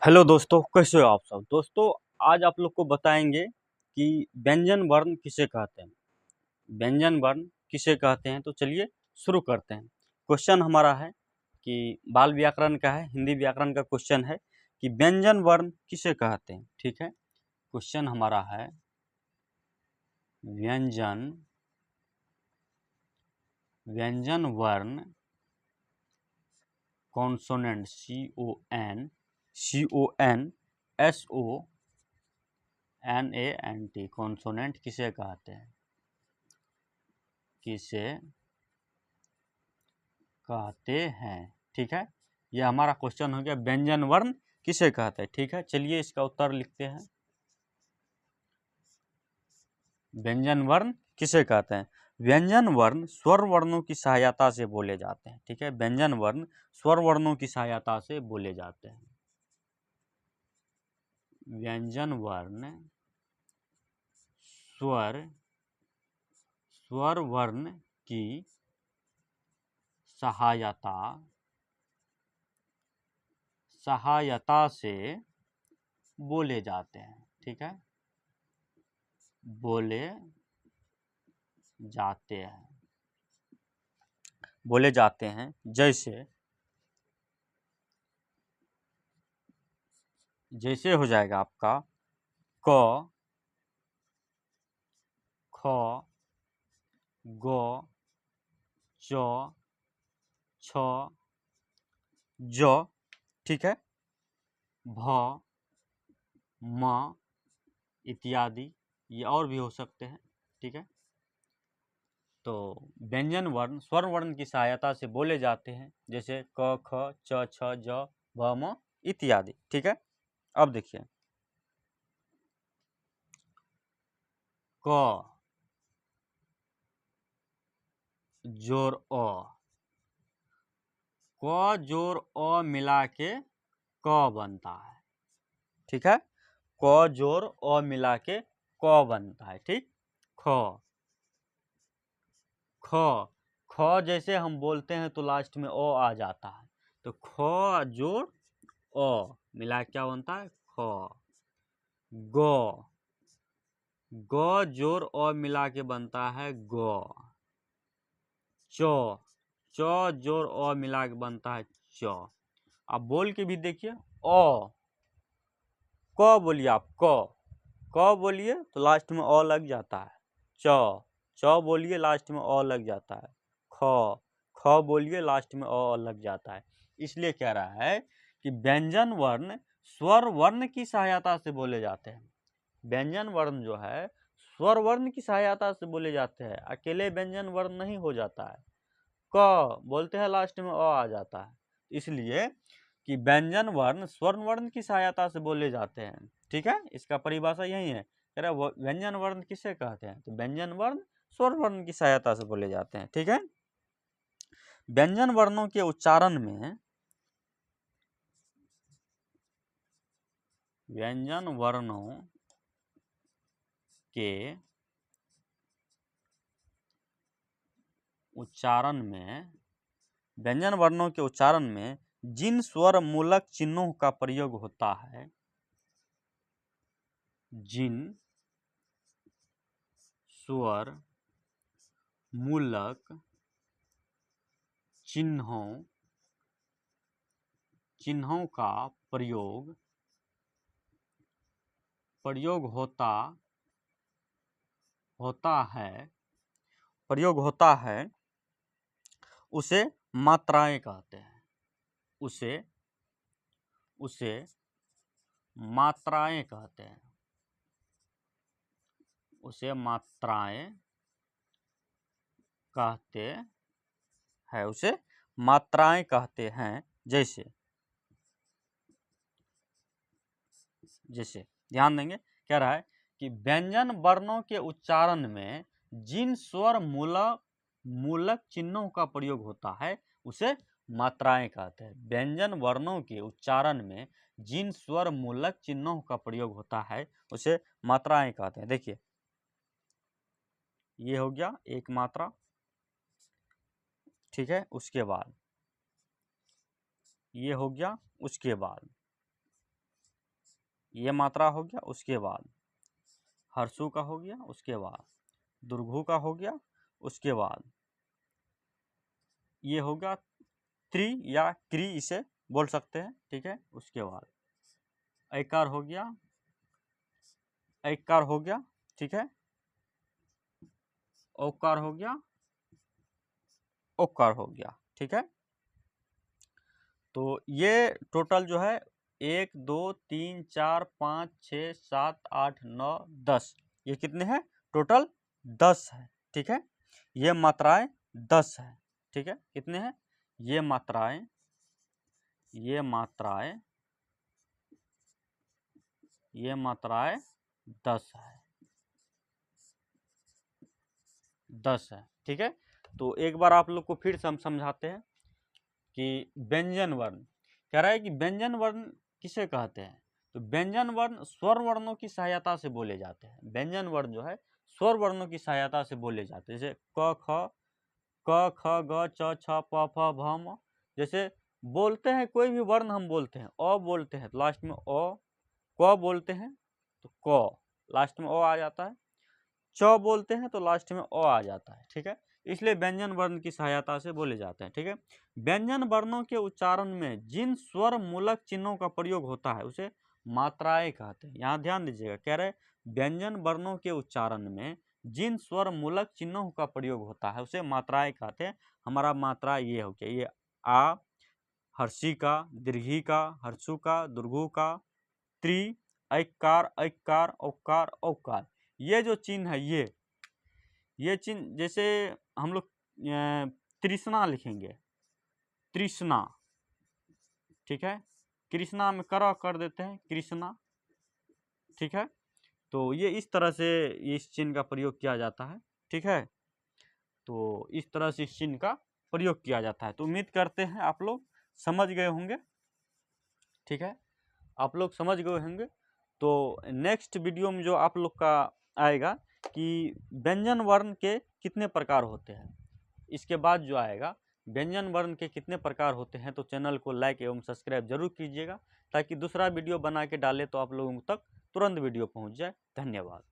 Hello दोस्तों, कैसे हो आप सब। दोस्तों, आज आप लोग को बताएंगे कि व्यंजन वर्ण किसे कहते हैं। व्यंजन वर्ण किसे कहते हैं, तो चलिए शुरू करते हैं। क्वेश्चन हमारा है कि बाल व्याकरण का है, हिंदी व्याकरण का क्वेश्चन है कि व्यंजन वर्ण किसे कहते हैं। ठीक है, क्वेश्चन हमारा है व्यंजन वर्ण कॉन्सोनेंट CONSONANT कॉन्सोनेंट किसे कहते हैं, किसे कहते हैं। ठीक है, ये हमारा क्वेश्चन हो गया, व्यंजन वर्ण किसे कहते हैं। ठीक है, चलिए इसका उत्तर लिखते हैं। व्यंजन वर्ण किसे कहते हैं। व्यंजन वर्ण स्वर वर्णों की सहायता से बोले जाते हैं। ठीक है, व्यंजन वर्ण स्वर वर्णों की सहायता से बोले जाते हैं। व्यंजन वर्ण स्वर वर्ण की सहायता से बोले जाते हैं। ठीक है, बोले जाते हैं जैसे हो जाएगा आपका क, ख, ग, च, छ, ज। ठीक है, भ, म इत्यादि, ये और भी हो सकते हैं। ठीक है, तो व्यंजन वर्ण स्वर वर्ण की सहायता से बोले जाते हैं, जैसे क, ख, च, छ, ज, भ, म इत्यादि। ठीक है, अब देखिए क जोर अ, क जोर अ मिला के क बनता है। ठीक है, क जोर अ मिला के क बनता है। ठीक, ख ख ख जैसे हम बोलते हैं तो लास्ट में अ आ जाता है, तो ख जोड़ अ मिला क्या बनता है, ख। ग ग जोड़ अ मिला के बनता है ग। च च जोड़ अ मिला के बनता है च। आप बोल के भी देखिए, अ क बोलिए, आप क बोलिए तो लास्ट में अ लग जाता है। च बोलिए लास्ट में अ लग जाता है। ख बोलिए लास्ट में अ लग जाता है। इसलिए कह रहा है कि व्यंजन वर्ण स्वर वर्ण की सहायता से बोले जाते हैं। व्यंजन वर्ण जो है स्वर वर्ण की सहायता से बोले जाते हैं, अकेले व्यंजन वर्ण नहीं हो जाता है। क बोलते हैं लास्ट में अ आ जाता है, इसलिए कि व्यंजन वर्ण स्वर वर्ण की सहायता से बोले जाते हैं। ठीक है, इसका परिभाषा यही है। कह रहा व्यंजन वर्ण किसे कहते हैं, तो व्यंजन वर्ण स्वर वर्ण की सहायता से बोले जाते हैं। ठीक है, व्यंजन वर्णों के उच्चारण में व्यंजन वर्णों के उच्चारण में व्यंजन वर्णों के उच्चारण में जिन स्वर मूलक चिन्हों का प्रयोग होता है, जिन स्वर मूलक चिन्हों का प्रयोग होता है उसे मात्राएं कहते हैं। उसे मात्राएं कहते हैं। उसे मात्राएं कहते हैं। जैसे ध्यान देंगे, कह रहा है कि व्यंजन वर्णों के उच्चारण में जिन स्वर मूलक चिन्हों का प्रयोग होता है उसे मात्राएं कहते हैं। व्यंजन वर्णों के उच्चारण में जिन स्वर मूलक चिन्हों का प्रयोग होता है उसे मात्राएं कहते हैं। देखिए, ये हो गया एक मात्रा। ठीक है, उसके बाद ये हो गया, उसके बाद ये मात्रा हो गया, उसके बाद हर्षु का हो गया, उसके बाद दुर्घु का हो गया, उसके बाद ये हो गया त्रि या क्री इसे बोल सकते हैं, ठीक है। उसके बाद ऐकार हो गया, ऐकार हो गया, ठीक है। औकार हो गया, ओकार हो गया, ठीक है। तो ये टोटल जो है 1 2 3 4 5 6 7 8 9 10, ये कितने हैं टोटल 10 है, ठीक है। ये मात्राएं 10 है, ठीक है। कितने हैं ये मात्राएं, ये मात्राएं, ये मात्राएं 10 है, 10 है, ठीक है। तो एक बार आप लोग को फिर से हम समझाते हैं कि व्यंजन वर्ण कह रहा है कि व्यंजन वर्ण किसे कहते हैं। तो व्यंजन वर्ण स्वर वर्णों की सहायता से बोले जाते हैं। व्यंजन वर्ण जो है स्वर वर्णों की सहायता से बोले जाते हैं, जैसे क ख ग च छ प फ भ म। जैसे बोलते हैं कोई भी वर्ण हम बोलते हैं, अ बोलते हैं तो लास्ट में अ, क बोलते हैं तो क लास्ट में अ आ जाता है, च बोलते हैं तो लास्ट में अ आ जाता है, ठीक है। इसलिए व्यंजन वर्ण की सहायता से बोले जाते हैं, ठीक है। व्यंजन वर्णों के उच्चारण में जिन स्वर मूलक चिन्हों का प्रयोग होता है उसे मात्राएं कहते हैं। यहाँ ध्यान दीजिएगा, कह रहे व्यंजन वर्णों के उच्चारण में जिन स्वर मूलक चिन्हों का प्रयोग होता है उसे मात्राएं कहते हैं। हमारा मात्रा ये हो गया, ये आ, हर्षी का, दीर्घी का, हर्षु का, दुर्घु का, त्रि, ऐकार, ऐकार, औकार, औकार। ये जो चिन्ह है, ये चिन्ह जैसे हम लोग तृष्णा लिखेंगे, तृष्णा, ठीक है। कृष्णा में कर देते हैं कृष्णा, ठीक है। तो ये इस तरह से इस चिन्ह का प्रयोग किया जाता है, ठीक है। तो इस तरह से इस चिन्ह का प्रयोग किया जाता है। तो उम्मीद करते हैं आप लोग समझ गए होंगे, ठीक है। आप लोग समझ गए होंगे। तो नेक्स्ट वीडियो में जो आप लोग का आएगा कि व्यंजन वर्ण के कितने प्रकार होते हैं, इसके बाद जो आएगा व्यंजन वर्ण के कितने प्रकार होते हैं, तो चैनल को लाइक एवं सब्सक्राइब जरूर कीजिएगा ताकि दूसरा वीडियो बना के डाले तो आप लोगों तक तुरंत वीडियो पहुंच जाए। धन्यवाद।